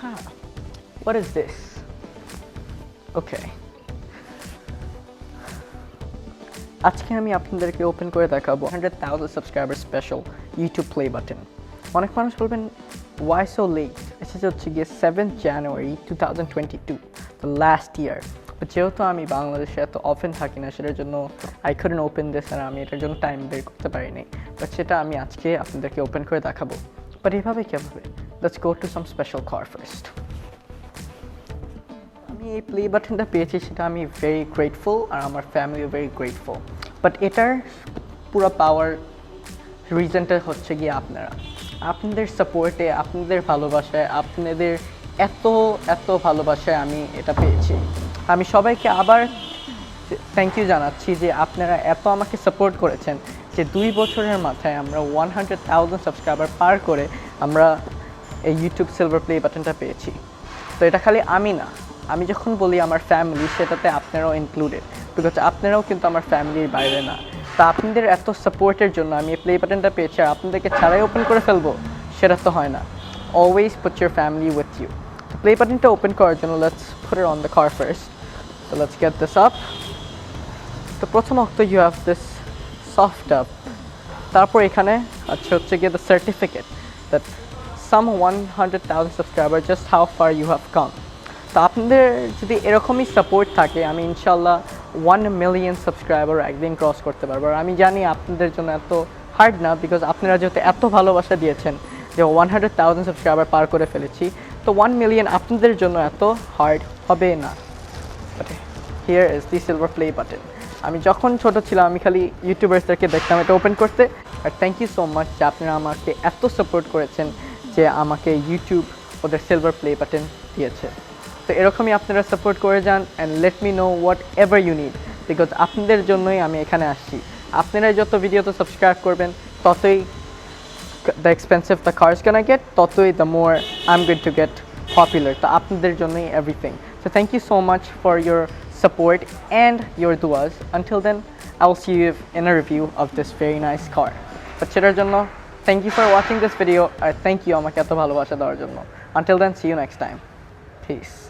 Huh. What is this? Okay. আজকে আমি আপনাদেরকে ওপেন করে দেখাবো 100,000 subscriber special YouTube play button. অনেক মানুষ বলবেন ওয়াই সো লেট, এসেছে হচ্ছে গিয়ে 7th January 2022, the last year. যেহেতু আমি বাংলাদেশে এত অফেন থাকি না, সেটার জন্য আই কুডন্ট ওপেন দিস, আর আমি এটার জন্য টাইম বের করতে পারিনি। বাট সেটা আমি আজকে আপনাদেরকে ওপেন করে দেখাবো। বাট এভাবে কীভাবে? Let's go to some special car first. আমি এই প্লে বাটনটা পেয়েছি, সেটা আমি ভেরি গ্রেটফুল, আর আমার ফ্যামিলিও ভেরি গ্রেটফুল। বাট এটার পুরো পাওয়ার রিজনটা হচ্ছে গিয়ে আপনাদের সাপোর্টে, আপনাদের ভালোবাসায়, আপনাদের এত এত ভালোবাসায় আমি এটা পেয়েছি। আমি সবাইকে আবার থ্যাংক ইউ জানাচ্ছি যে আপনারা এত আমাকে সাপোর্ট করেছেন, যে 2 বছরের মাথায় আমরা 100,000 সাবস্ক্রাইবার পার করে আমরা এই ইউটিউব সিলভার প্লে বাটনটা পেয়েছি। তো এটা খালি আমি না, আমি যখন বলি আমার ফ্যামিলি, সেটাতে আপনারাও ইনক্লুডেড, বিকজ আপনারাও কিন্তু আমার ফ্যামিলির বাইরে না। তা আপনাদের এত সাপোর্টের জন্য আমি এই প্লে বাটনটা পেয়েছি, আর আপনাদেরকে ছাড়াই ওপেন করে ফেলবো সেটা তো হয় না। Always put your family with you. তো প্লে বাটনটা ওপেন করার জন্য let's put it on the car first. So let's get this up. তো প্রথমত you have this soft up, তারপর এখানে হচ্ছে গিয়ে the certificate that some 100,000 subscribers, just how far you have come. তো আপনাদের যদি এরকমই সাপোর্ট থাকে, আমি ইনশাল্লাহ 1 মিলিয়ন সাবস্ক্রাইবার একদিন ক্রস করতে পারবো। আর আমি জানি আপনাদের জন্য এত হার্ড না, বিকজ আপনারা যেহেতু এত ভালোবাসা দিয়েছেন যে 100,000 সাবস্ক্রাইবার পার করে ফেলেছি, তো 1 মিলিয়ন আপনাদের জন্য এত হার্ড হবে না। Here is the silver play button. আমি যখন ছোট ছিলাম, আমি খালি ইউটিউবার্সদেরকে দেখতাম এটা ওপেন করতে। আর থ্যাংক ইউ সো মাচ যে আপনারা আমাকে এত সাপোর্ট করেছেন, যে আমাকে ইউটিউব ওদের সিলভার প্লে বাটন দিয়েছে। তো এরকমই আপনারা সাপোর্ট করে যান, and let me know whatever you need, because আপনাদের জন্যই আমি এখানে আসছি। আপনারা যত ভিডিওতে সাবস্ক্রাইব করবেন, ততই the expensive the cars can I get, ততই the more I am going to get popular. তো আপনাদের জন্যই everything. So thank you so much for your support and your duas. Until then, I will see you in a review of this very nice car. But সেটার জন্য thank you for watching this video, R thank you আমাকে এত ভালোবাসা দেওয়ার জন্য। Until then, see you next time. Peace.